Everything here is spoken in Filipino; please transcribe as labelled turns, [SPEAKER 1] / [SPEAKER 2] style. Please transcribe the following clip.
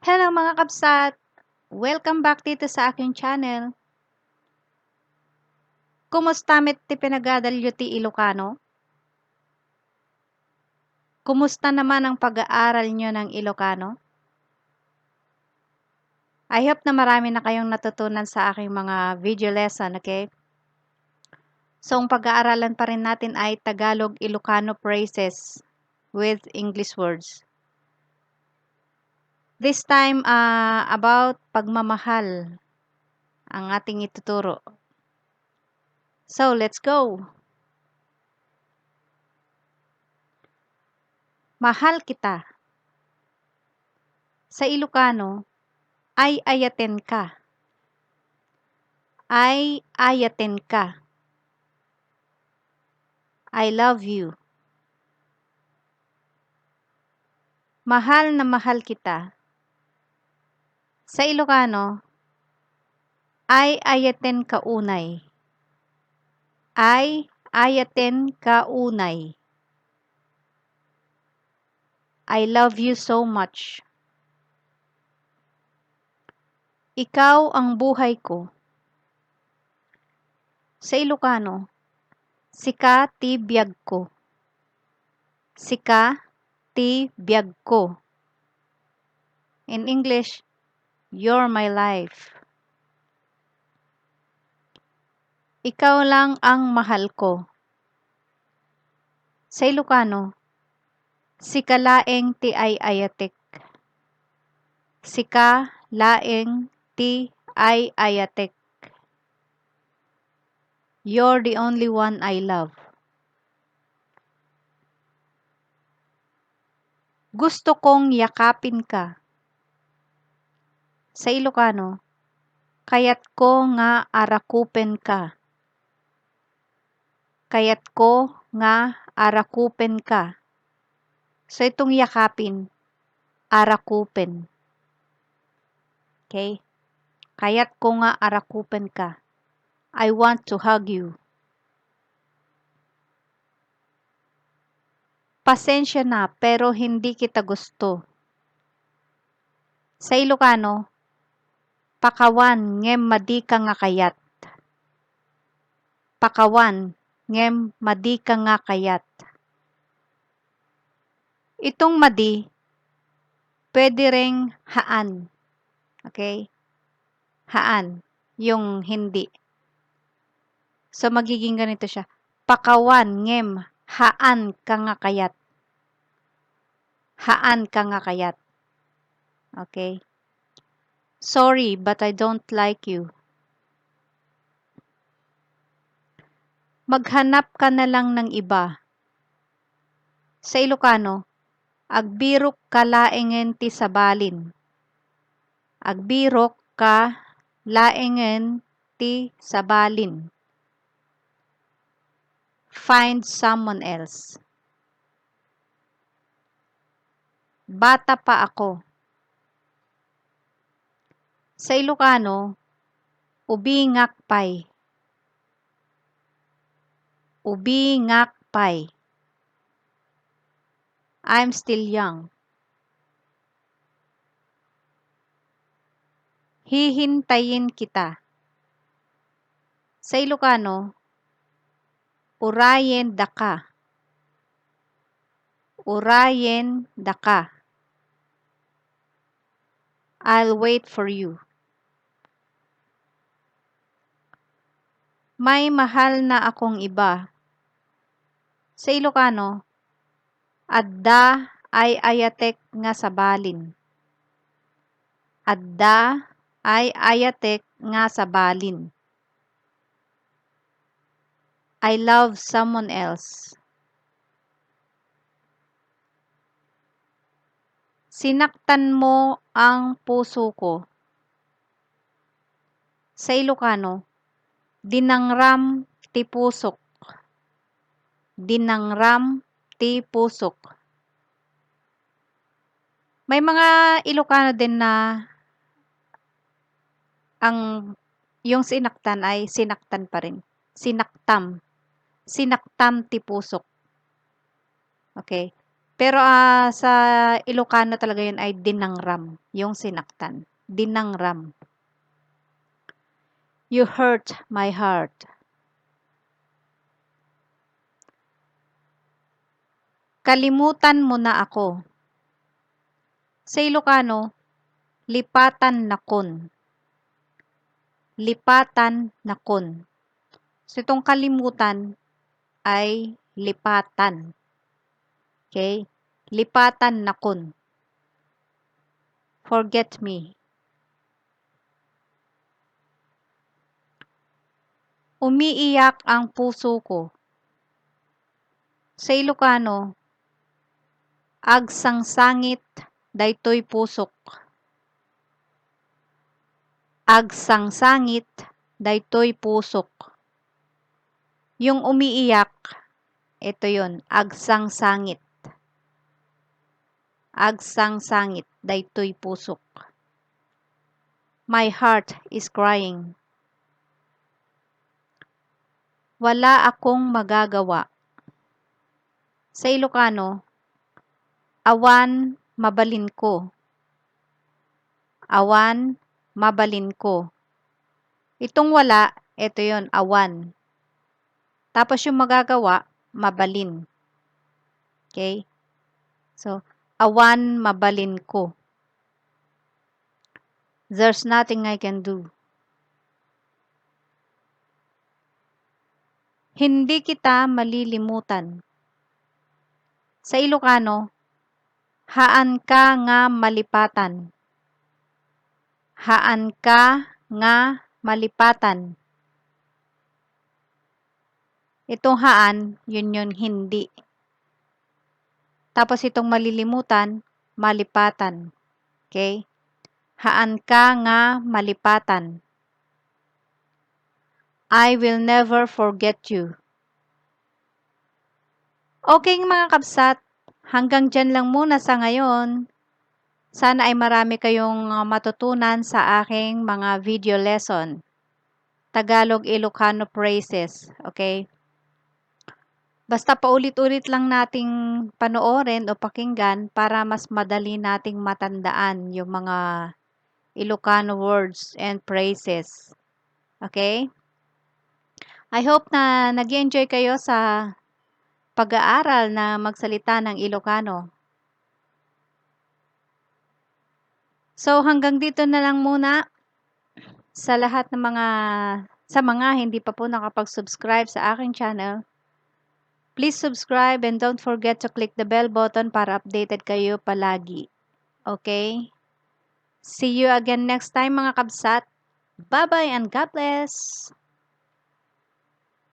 [SPEAKER 1] Hello mga kabsat! Welcome back dito sa aking channel. Kumusta met ti pinagadalyo ti Ilocano? Kumusta naman ang pag-aaral nyo ng Ilocano? I hope na marami na kayong natutunan sa aking mga video lesson, okay? So, ang pag-aaralan pa rin natin ay Tagalog Ilocano phrases with English words. This time, about pagmamahal ang ating ituturo. So, let's go! Mahal kita. Sa Ilocano, ay ayaten ka. Ay ayaten ka. I love you. Mahal na mahal kita. Sa Ilocano, ay ayaten ka unay. Ay ayaten ka unay. I love you so much. Ikaw ang buhay ko. Sa Ilocano, sika ti biyag ko. Sika ti biyag ko. In English, you're my life. Ikaw lang ang mahal ko. Sa Ilocano, sika laeng ti ay ayatek. Sika laeng ti ay ayatek. You're the only one I love. Gusto kong yakapin ka. Sa Ilocano, kayat ko nga arakupen ka. Kayat ko nga arakupen ka. So, itong yakapin, arakupen. Okay? Kayat ko nga arakupen ka. I want to hug you. Pasensya na, pero hindi kita gusto. Sa Ilocano, pakawan ngem madi ka nga kayat. Pakawan ngem madi ka nga kayat. Itong madi, pwede ring haan. Okay? Haan, yung hindi. So, magiging ganito siya. Pakawan ngem haan ka nga kayat. Haan ka nga kayat. Okay? Sorry, but I don't like you. Maghanap ka na lang ng iba. Sa Ilocano, agbirok ka laengen ti sabalin. Agbirok ka laengen ti sabalin. Find someone else. Bata pa ako. Sa Ilocano, ubingak pay. Ubingak pay. I'm still young. Hihintayin kita. Sa Ilocano, urayen da ka. Urayen da ka. I'll wait for you. May mahal na akong iba. Sa Ilocano, adda ay ayatek nga sabalin. Adda ay ayatek nga sabalin. I love someone else. Sinaktan mo ang puso ko. Sa Ilocano, dinangram ti pusok. Dinangram ti pusok. May mga Ilocano din na yung sinaktan ay sinaktan pa rin. Sinaktam. Sinaktam ti pusok. Okay. Pero sa Ilocano talaga yun ay dinangram, yung sinaktan. Dinangram. You hurt my heart. Kalimutan mo na ako. Sa Ilocano, lipatan na kun. Lipatan na kun. So, itong kalimutan ay lipatan. Okay? Lipatan na kun. Forget me. Umiiyak ang puso ko. Sa Ilocano, agsangsangit daytoy pusok. Agsangsangit daytoy pusok. Yung umiiyak, ito yun, agsangsangit. Agsangsangit daytoy pusok. My heart is crying. Wala akong magagawa. Sa Ilocano, awan mabalin ko. Awan mabalin ko. Itong wala, ito yon awan. Tapos yung magagawa, mabalin. Okay? So, awan mabalin ko. There's nothing I can do. Hindi kita malilimutan. Sa Ilocano, haan ka nga malipatan. Haan ka nga malipatan. Itong haan, yun hindi. Tapos itong malilimutan, malipatan. Okay? Haan ka nga malipatan. I will never forget you. Okay mga kabsat, hanggang dyan lang muna sa ngayon. Sana ay marami kayong matutunan sa aking mga video lesson. Tagalog Ilocano phrases. Okay? Basta paulit-ulit lang nating panoorin o pakinggan para mas madali nating matandaan yung mga Ilocano words and phrases. Okay? I hope na nag-enjoy kayo sa pag-aaral na magsalita ng Ilocano. So hanggang dito na lang muna sa lahat ng mga hindi pa po nakapag-subscribe sa aking channel. Please subscribe and don't forget to click the bell button para updated kayo palagi. Okay? See you again next time mga kabsat. Bye-bye and God bless!